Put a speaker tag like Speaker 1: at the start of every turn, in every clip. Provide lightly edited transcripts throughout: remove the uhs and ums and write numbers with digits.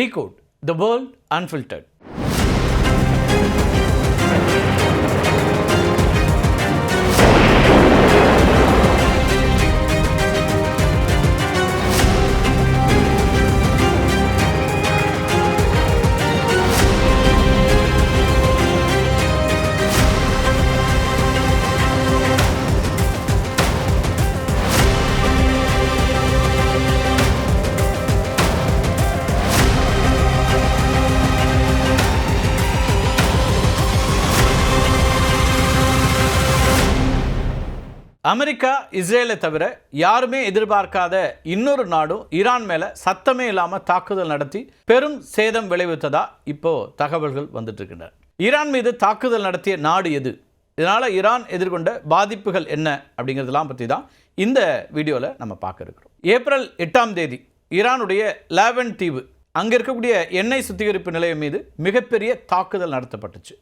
Speaker 1: Decode the World Unfiltered. America இஸ்ரேலை தவிர யாருமே எதிர்பார்க்காத இன்னொரு நாடும் ஈரான் மேலே சத்தமே இல்லாமல் தாக்குதல் நடத்தி பெரும் சேதம் விளைவித்ததா இப்போ தகவல்கள் வந்துட்டு இருக்கின்றன. ஈரான் மீது தாக்குதல் நடத்திய நாடு எது, இதனால் ஈரான் எதிர்கொண்ட பாதிப்புகள் என்ன அப்படிங்கிறதெல்லாம் பற்றி தான் இந்த வீடியோவில் நம்ம பார்க்க இருக்கிறோம். ஏப்ரல் 8ஆம் தேதி ஈரானுடைய லேவன் தீவு அங்கே இருக்கக்கூடிய எண்ணெய் சுத்திகரிப்பு நிலையம் மீது மிகப்பெரிய தாக்குதல் நடத்தப்பட்டுச்சு.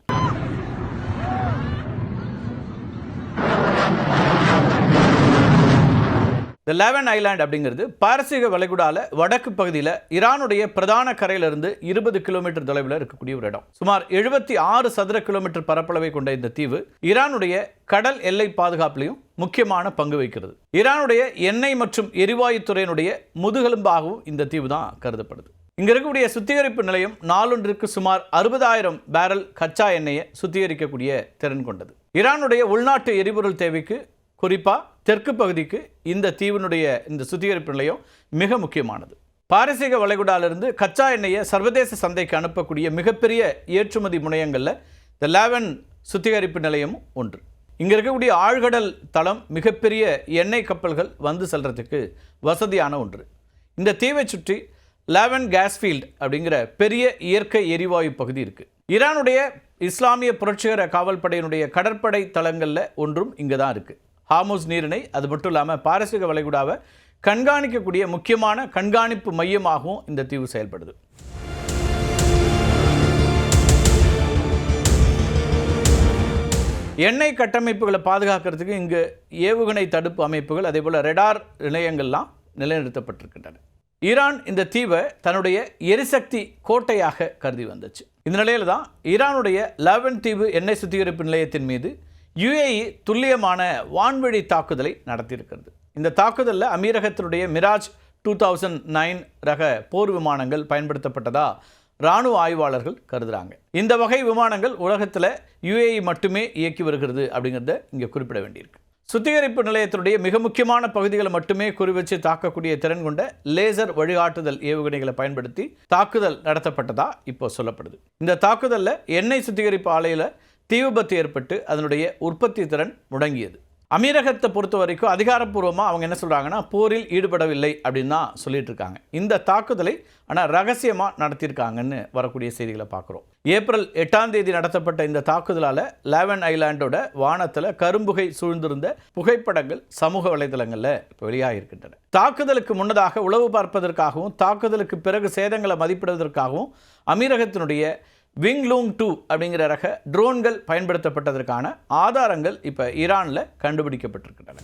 Speaker 1: இந்த லேவன் ஐலாண்ட் அப்படிங்கிறது பாரசீக வளைகுடால வடக்கு பகுதியில் ஈரானுடைய பிரதான கரையிலிருந்து 20 கிலோமீட்டர் தொலைவில் இருக்கக்கூடிய ஒரு இடம். சுமார் 76 சதுர கிலோமீட்டர் பரப்பளவை கொண்ட இந்த தீவு ஈரானுடைய கடல் எல்லை பாதுகாப்பிலையும் முக்கியமான பங்கு வகிக்கிறது. ஈரானுடைய எண்ணெய் மற்றும் எரிவாயு துறையினுடைய முதுகெலும்பாகவும் இந்த தீவு தான் கருதப்படுது. இங்க இருக்கக்கூடிய சுத்திகரிப்பு நிலையம் நாளொன்றிற்கு சுமார் 60,000 பேரல் கச்சா எண்ணெயை சுத்திகரிக்கக்கூடிய திறன் கொண்டது. ஈரானுடைய உள்நாட்டு எரிபொருள் தேவைக்கு குறிப்பாக தெற்கு பகுதிக்கு இந்த தீவினுடைய இந்த சுத்திகரிப்பு நிலையம் மிக முக்கியமானது. பாரசீக வளைகுடாலிருந்து கச்சா எண்ணெயை சர்வதேச சந்தைக்கு அனுப்பக்கூடிய மிகப்பெரிய ஏற்றுமதி முனையங்களில் இந்த லேவன் சுத்திகரிப்பு நிலையமும் ஒன்று. இங்கே இருக்கக்கூடிய ஆழ்கடல் தளம் மிகப்பெரிய எண்ணெய் கப்பல்கள் வந்து செல்றதுக்கு வசதியான ஒன்று. இந்த தீவை சுற்றி லேவன் கேஸ்ஃபீல்ட் அப்படிங்கிற பெரிய இயற்கை எரிவாயு பகுதி இருக்குது. ஈரானுடைய இஸ்லாமிய புரட்சிகர காவல் படையினுடைய கடற்படை தளங்களில் ஒன்றும் இங்கே தான் இருக்குது. ஹார்முஸ் நீரிணை, அது மட்டும் இல்லாமல் பாரசீக வளைகுடாவை கண்காணிக்கக்கூடிய முக்கியமான கண்காணிப்பு மையமாகவும் இந்த தீவு செயல்படுது. எண்ணெய் கட்டமைப்புகளை பாதுகாக்கிறதுக்கு இங்கு ஏவுகணை தடுப்பு அமைப்புகள் அதே போல் ரெடார் நிலையங்கள்லாம் நிலைநிறுத்தப்பட்டிருக்கின்றன. ஈரான் இந்த தீவை தன்னுடைய எரிசக்தி கோட்டையாக கருதி வந்துச்சு. இந்த நிலையில் தான் ஈரானுடைய லேவன் தீவு எண்ணெய் சுத்திகரிப்பு நிலையத்தின் மீது UAE துல்லியமான வான்வழி தாக்குதலை நடத்தியிருக்கிறது. இந்த தாக்குதலில் அமீரகத்தினுடைய மிராஜ் 2009 ரக போர் விமானங்கள் பயன்படுத்தப்பட்டதா இராணுவ ஆய்வாளர்கள் கருதுகிறாங்க. இந்த வகை விமானங்கள் உலகத்தில் UAE மட்டுமே இயக்கி வருகிறது அப்படிங்கிறத இங்கே குறிப்பிட வேண்டியிருக்கு. சுத்திகரிப்பு நிலையத்தினுடைய மிக முக்கியமான பகுதிகளை மட்டுமே குறிவச்சு தாக்கக்கூடிய திறன் கொண்ட லேசர் வழிகாட்டுதல் ஏவுகணைகளை பயன்படுத்தி தாக்குதல் நடத்தப்பட்டதா இப்போ சொல்லப்படுது. இந்த தாக்குதலில் எண்ணெய் சுத்திகரிப்பு ஆலையில் தீ விபத்து ஏற்பட்டு அதனுடைய உற்பத்தி திறன் முடங்கியது. அமீரகத்தை பொறுத்த வரைக்கும் அதிகாரப்பூர்வமாக அவங்க என்ன சொல்கிறாங்கன்னா போரில் ஈடுபடவில்லை அப்படின்னு தான் சொல்லிட்டு இருக்காங்க. இந்த தாக்குதலை ஆனால் ரகசியமாக நடத்தியிருக்காங்கன்னு வரக்கூடிய செய்திகளை பார்க்குறோம். ஏப்ரல் 8ஆம் தேதி நடத்தப்பட்ட இந்த தாக்குதலால் லேவன் ஐலாண்டோட வானத்தில் கரும்புகை சூழ்ந்திருந்த புகைப்படங்கள் சமூக வலைதளங்களில் இப்போ வெளியாக இருக்கின்றன. தாக்குதலுக்கு முன்னதாக உளவு பார்ப்பதற்காகவும் தாக்குதலுக்கு பிறகு சேதங்களை மதிப்பிடுவதற்காகவும் அமீரகத்தினுடைய விங்லூங் 2 அப்படிங்கிற ரக ட்ரோன்கள் பயன்படுத்தப்பட்டதற்கான ஆதாரங்கள் இப்போ ஈரானில் கண்டுபிடிக்கப்பட்டிருக்கின்றன.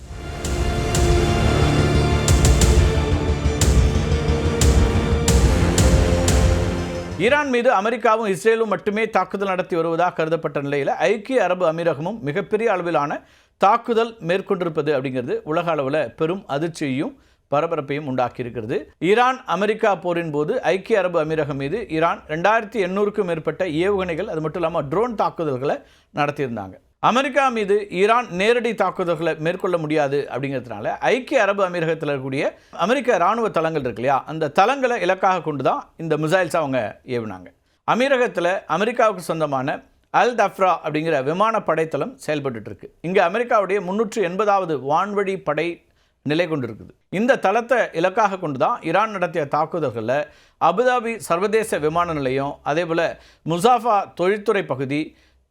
Speaker 1: ஈரான் மீது அமெரிக்காவும் இஸ்ரேலும் மட்டுமே தாக்குதல் நடத்தி வருவதாக கருதப்பட்ட நிலையில் ஐக்கிய அரபு அமீரகமும் மிகப்பெரிய அளவிலான தாக்குதல் மேற்கொண்டிருப்பது அப்படிங்கிறது உலக அளவில் பெரும் அதிர்ச்சியையும் பரபரப்பையும் உண்டாக்கி இருக்கிறது. ஈரான் அமெரிக்கா போரின் போது ஐக்கிய அரபு அமீரகம் மீது ஈரான் 2800க்கும் மேற்பட்ட ஏவுகணைகள் அது மட்டும் இல்லாமல் ட்ரோன் தாக்குதல்களை நடத்தியிருந்தாங்க. அமெரிக்கா மீது ஈரான் நேரடி தாக்குதல்களை மேற்கொள்ள முடியாது அப்படிங்கிறதுனால ஐக்கிய அரபு அமீரகத்தில் இருக்கக்கூடிய அமெரிக்க இராணுவ தளங்கள் இருக்கு இல்லையா, அந்த தளங்களை இலக்காக கொண்டு தான் இந்த மிசைல்ஸ் அவங்க ஏவினாங்க. அமீரகத்தில் அமெரிக்காவுக்கு சொந்தமான அல் தஃப்ரா அப்படிங்கிற விமான படைத்தளம் செயல்பட்டு இருக்கு. இங்கே அமெரிக்காவுடைய 380வது வான்வழி படை நிலை கொண்டிருக்குது. இந்த தளத்தை இலக்காக கொண்டு தான் ஈரான் நடத்திய தாக்குதல்களில் அபுதாபி சர்வதேச விமான நிலையம், அதே போல் முசாஃபா தொழில்துறை பகுதி,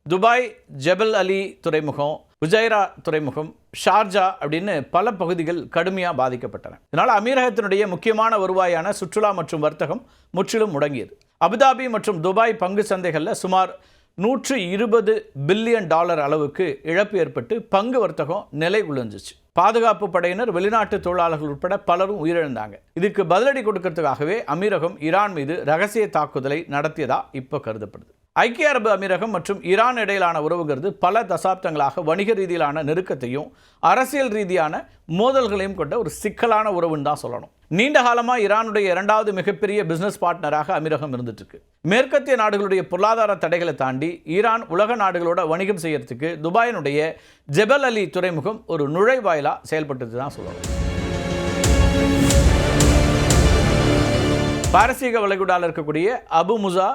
Speaker 1: துபாய் ஜெபல் அலி துறைமுகம், உஜைரா துறைமுகம், ஷார்ஜா அப்படின்னு பல பகுதிகள் கடுமையாக பாதிக்கப்பட்டன. இதனால் அமீரகத்தினுடைய முக்கியமான வருவாயான சுற்றுலா மற்றும் வர்த்தகம் முற்றிலும் முடங்கியது. அபுதாபி மற்றும் துபாய் பங்கு சந்தைகளில் சுமார் $120 பில்லியன் அளவுக்கு இழப்பு ஏற்பட்டு பங்கு வர்த்தகம் நிலை குலைஞ்சிச்சு. பாதுகாப்பு படையினர், வெளிநாட்டு தொழிலாளர்கள் உட்பட பலரும் உயிரிழந்தாங்க. இதுக்கு பதிலடி கொடுக்கறதுக்காகவே அமீரகம் ஈரான் மீது ரகசிய தாக்குதலை நடத்தியதா இப்போ கருதப்படுது. ஐக்கிய அரபு அமீரகம் மற்றும் ஈரான் இடையிலான உறவுங்கிறது பல தசாப்தங்களாக வணிக ரீதியிலான நெருக்கத்தையும் அரசியல் ரீதியான மோதல்களையும் கொண்ட ஒரு சிக்கலான உறவுன்னு தான் சொல்லணும். நீண்ட காலமாக ஈரானுடைய இரண்டாவது மிகப்பெரிய பிசினஸ் பார்ட்னராக அமீரகம் இருந்துட்டு இருக்கு. மேற்கத்திய நாடுகளுடைய பொருளாதார தடைகளை தாண்டி ஈரான் உலக நாடுகளோட வணிகம் செய்யறதுக்கு துபாயினுடைய ஜெபல் அலி துறைமுகம் ஒரு நுழைவாயிலா செயல்பட்டது தான் சொல்லணும். பாரசீக வளைகுடாவில் இருக்கக்கூடிய Abu Musa,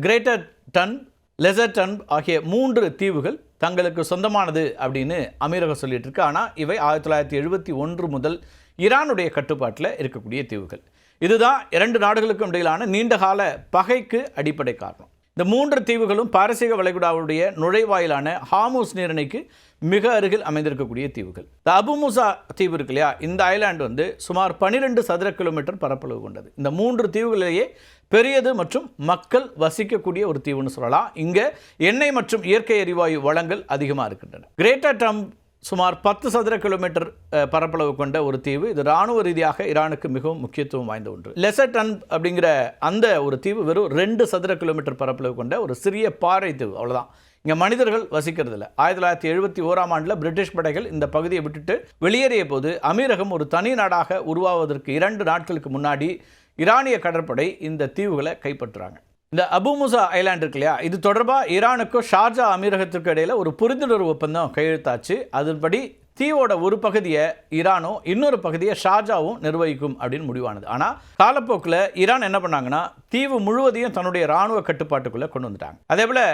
Speaker 1: Greater Tunb, Lesser Tunb ஆகிய 3 தீவுகள் தங்களுக்கு சொந்தமானது அப்படின்னு அமீரகம் சொல்லிட்டு இருக்கு. ஆனால் இவை 1971 முதல் ஈரானுடைய கட்டுப்பாட்டில் இருக்கக்கூடிய தீவுகள். இதுதான் 2 நாடுகளுக்கும் இடையிலான நீண்டகால பகைக்கு அடிப்படை காரணம். இந்த 3 தீவுகளும் பாரசீக வளைகுடாவுடைய நுழைவாயிலான ஹார்முஸ் நீரிணைக்கு மிக அருகில் அமைந்திருக்கக்கூடிய தீவுகள். இந்த அபு முசா தீவு இருக்கு இல்லையா, இந்த ஐலாண்டு சுமார் 12 சதுர கிலோமீட்டர் பரப்பளவு கொண்டது. இந்த 3 தீவுகளிலேயே பெரியது மற்றும் மக்கள் வசிக்கக்கூடிய ஒரு தீவுன்னு சொல்லலாம். இங்கே எண்ணெய் மற்றும் இயற்கை எரிவாயு வளங்கள் அதிகமாக இருக்கின்றன. கிரேட்டர் டம் சுமார் 10 சதுர கிலோமீட்டர் பரப்பளவு கொண்ட ஒரு தீவு. இது இராணுவ ரீதியாக ஈரானுக்கு மிகவும் முக்கியத்துவம் வாய்ந்த ஒன்று. லெசர் டன் அப்படிங்கிற அந்த ஒரு தீவு வெறும் 2 சதுர கிலோமீட்டர் பரப்பளவு கொண்ட ஒரு சிறிய பாறை தீவு, அவ்வளோதான். இங்கே மனிதர்கள் வசிக்கிறது இல்லை. 1971ஆம் ஆண்டில் பிரிட்டிஷ் படைகள் இந்த பகுதியை விட்டுட்டு வெளியேறிய போது அமீரகம் ஒரு தனி நாடாக உருவாவதற்கு 2 நாட்களுக்கு முன்னாடி ஈரானிய கடற்படை இந்த தீவுகளை கைப்பற்றுறாங்க. இந்த அபு முசா ஐலாண்ட் இருக்கு இல்லையா, இது தொடர்பாக ஈரானுக்கும் ஷார்ஜா அமீரகத்திற்கு இடையில் ஒரு புரிந்துணர்வு ஒப்பந்தம் கையெழுத்தாச்சு. அதன்படி தீவோட ஒரு பகுதியை ஈரானும் இன்னொரு பகுதியை ஷார்ஜாவும் நிர்வகிக்கும் அப்படின்னு முடிவானது. ஆனால் காலப்போக்கில் ஈரான் என்ன பண்ணாங்கன்னா தீவு முழுவதையும் தன்னுடைய இராணுவ கட்டுப்பாட்டுக்குள்ளே கொண்டு வந்துட்டாங்க. அதே போல்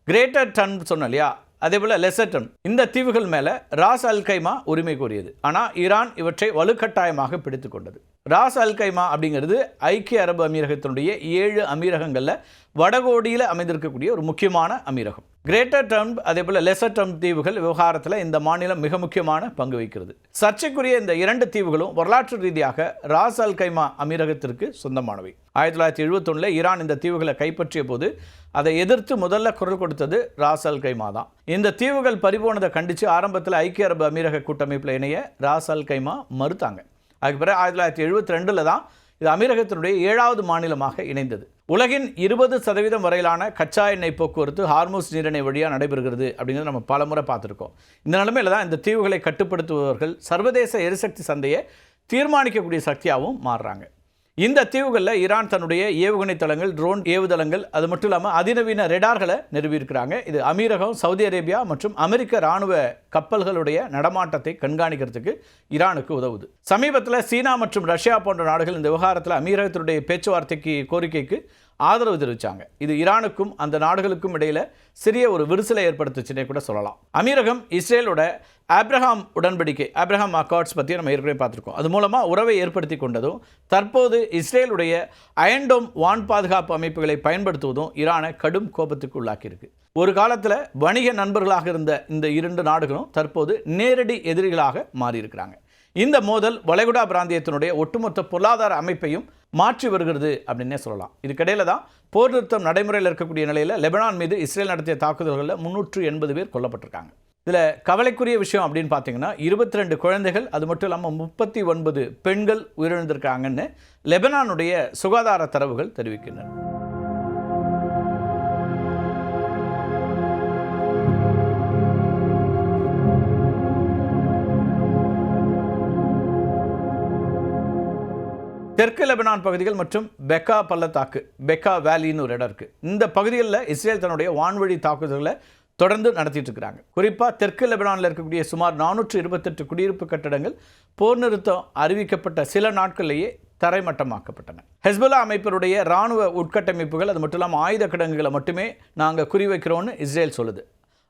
Speaker 1: கிரேட்டர் டன் சொன்னோம் இல்லையா, அதே போல் லெசர் டன், இந்த தீவுகள் மேலே ராஸ் அல் கைமா உரிமை கோரியது. ஆனால் ஈரான் இவற்றை வலுக்கட்டாயமாக பிடித்து கொண்டது. ராஸ் அல் கைமா அப்படிங்கிறது ஐக்கிய அரபு அமீரகத்தினுடைய 7 அமீரகங்களில் வடகோடியில் அமைந்திருக்கக்கூடிய ஒரு முக்கியமான அமீரகம். கிரேட்டர் டம் அதே போல் லெசர் டம் தீவுகள் விவகாரத்தில் இந்த மாநிலம் மிக முக்கியமான பங்கு வகிக்கிறது. சர்ச்சைக்குரிய இந்த 2 தீவுகளும் வரலாற்று ரீதியாக ராஸ் அல் கைமா அமீரகத்திற்கு சொந்தமானவை. 1971 ஈரான் இந்த தீவுகளை கைப்பற்றிய போது அதை எதிர்த்து முதல்ல குரல் கொடுத்தது ராஸ் அல் கைமா தான். இந்த தீவுகள் பறிபோனதை கண்டித்து ஆரம்பத்தில் ஐக்கிய அரபு அமீரக கூட்டமைப்பில் இணைய ராஸ் அல் கைமா மறுத்தாங்க. அதுக்கு பிறகு 1972 தான் இது அமீரகத்தினுடைய 7வது மாநிலமாக இணைந்தது. உலகின் 20% வரையிலான கச்சா எண்ணெய் போக்குவரத்து ஹார்முஸ் நீரிணை வழியாக நடைபெறுகிறது அப்படிங்கிறது நம்ம பல முறை பார்த்துருக்கோம். இந்த நிலைமையில் தான் இந்த தீவுகளை கட்டுப்படுத்துபவர்கள் சர்வதேச எரிசக்தி சந்தையை தீர்மானிக்கக்கூடிய சக்தியாகவும் மாறுறாங்க. இந்த தீவுகளில் ஈரான் தன்னுடைய ஏவுகணை தளங்கள், ட்ரோன் ஏவுதளங்கள், அது மட்டும் இல்லாமல் அதிநவீன ரெடார்களை நிறுவியிருக்கிறாங்க. இது அமீரகம், சவுதி அரேபியா மற்றும் அமெரிக்க இராணுவ கப்பல்களுடைய நடமாட்டத்தை கண்காணிக்கிறதுக்கு ஈரானுக்கு உதவுது. சமீபத்தில் சீனா மற்றும் ரஷ்யா போன்ற நாடுகள் இந்த விவகாரத்தில் அமீரகத்தினுடைய பேச்சுவார்த்தைக்கு கோரிக்கைக்கு ஆதரவு தெரிவித்தாங்க. இது ஈரானுக்கும் அந்த நாடுகளுக்கும் இடையில் சிறிய ஒரு விரிசலை ஏற்படுத்துச்சுன்னே கூட சொல்லலாம். அமீரகம் இஸ்ரேலோட ஆப்ரஹாம் உடன்படிக்கை, ஆப்ரஹாம் அக்கார்ட்ஸ் பற்றி நம்ம ஏற்கனவே பார்த்துருக்கோம். அது மூலமாக உறவை ஏற்படுத்தி கொண்டதும் தற்போது இஸ்ரேலுடைய அயன்டோம் வான் பாதுகாப்பு அமைப்புகளை பயன்படுத்துவதும் ஈரானை கடும் கோபத்துக்கு உள்ளாக்கியிருக்கு. ஒரு காலத்தில் வணிக நண்பர்களாக இருந்த இந்த 2 நாடுகளும் தற்போது நேரடி எதிரிகளாக மாறியிருக்கிறாங்க. இந்த மோதல் வளைகுடா பிராந்தியத்தினுடைய ஒட்டுமொத்த பொருளாதார அமைப்பையும் மாற்றி வருகிறது அப்படின்னே சொல்லலாம். இதுக்கிடையில தான் போர் நிறுத்தம் நடைமுறையில் இருக்கக்கூடிய நிலையில் லெபனான் மீது இஸ்ரேல் நடத்திய தாக்குதல்களில் 380 பேர் கொல்லப்பட்டிருக்காங்க. இதில் கவலைக்குரிய விஷயம் அப்படின்னு பார்த்தீங்கன்னா 22 குழந்தைகள், அது மட்டும் இல்லாமல் 39 பெண்கள் உயிரிழந்திருக்காங்கன்னு லெபனானுடைய சுகாதார தரவுகள் தெரிவிக்கின்றன. தெற்கு லெபனான் பகுதிகள் மற்றும் பெக்கா பள்ளத்தாக்கு, பெக்கா வேலின்னு ஒரு இடம் இருக்குது. இந்த பகுதிகளில் இஸ்ரேல் தன்னுடைய வான்வழி தாக்குதல்களை தொடர்ந்து நடத்திட்டு இருக்கிறாங்க. குறிப்பாக தெற்கு லெபனானில் இருக்கக்கூடிய சுமார் 428 குடியிருப்பு கட்டடங்கள் போர் நிறுத்தம் அறிவிக்கப்பட்ட சில நாட்களிலேயே தரைமட்டமாக்கப்பட்டன. ஹெஸ்புல்லா அமைப்பினுடைய இராணுவ உட்கட்டமைப்புகள், அது மட்டும் இல்லாமல் ஆயுத கிடங்குகளை மட்டுமே நாங்கள் குறிவைக்கிறோன்னு இஸ்ரேல் சொல்லுது.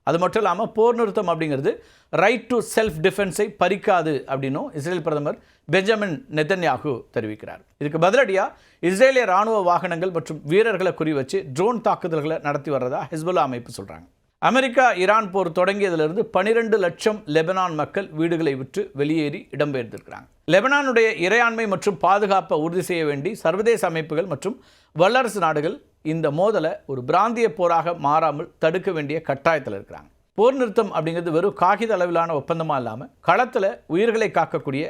Speaker 1: அது மட்டும் இல்லாமல் போர் நிறுத்தம் அப்படிங்கிறது ரைட் டு செல்ஃப் டிஃபென்ஸை பறிக்காது அப்படின்னும் இஸ்ரேல் பிரதமர் பெஞ்சமின் நெதன்யாகு தெரிவிக்கிறார். இதுக்கு பதிலடியாக இஸ்ரேலிய இராணுவ வாகனங்கள் மற்றும் வீரர்களை குறிவச்சு ட்ரோன் தாக்குதல்களை நடத்தி வர்றதா ஹெஸ்புல்லா அமைப்பு சொல்கிறாங்க. அமெரிக்கா ஈரான் போர் தொடங்கியதிலிருந்து 12 லட்சம் லெபனான் மக்கள் வீடுகளை விட்டு வெளியேறி இடம்பெயர்ந்திருக்கிறாங்க. லெபனானுடைய இறையாண்மை மற்றும் பாதுகாப்பை உறுதி செய்ய வேண்டி சர்வதேச அமைப்புகள் மற்றும் வல்லரசு நாடுகள் இந்த மோதலை ஒரு பிராந்திய போராக மாறாமல் தடுக்க வேண்டிய கட்டாயத்தில் இருக்கிறாங்க. போர் நிறுத்தம் அப்படிங்கிறது வெறும் காகித அளவிலான ஒப்பந்தமாக இல்லாமல் களத்தில் உயிர்களை காக்கக்கூடிய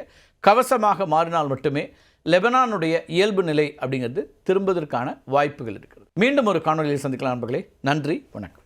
Speaker 1: கவசமாக மாறினால் மட்டுமே லெபனானுடைய இயல்பு நிலை அப்படிங்கிறது திரும்புவதற்கான வாய்ப்புகள் இருக்கிறது. மீண்டும் ஒரு காணொலியில் சந்திக்கலாம் நண்பர்களே. நன்றி, வணக்கம்.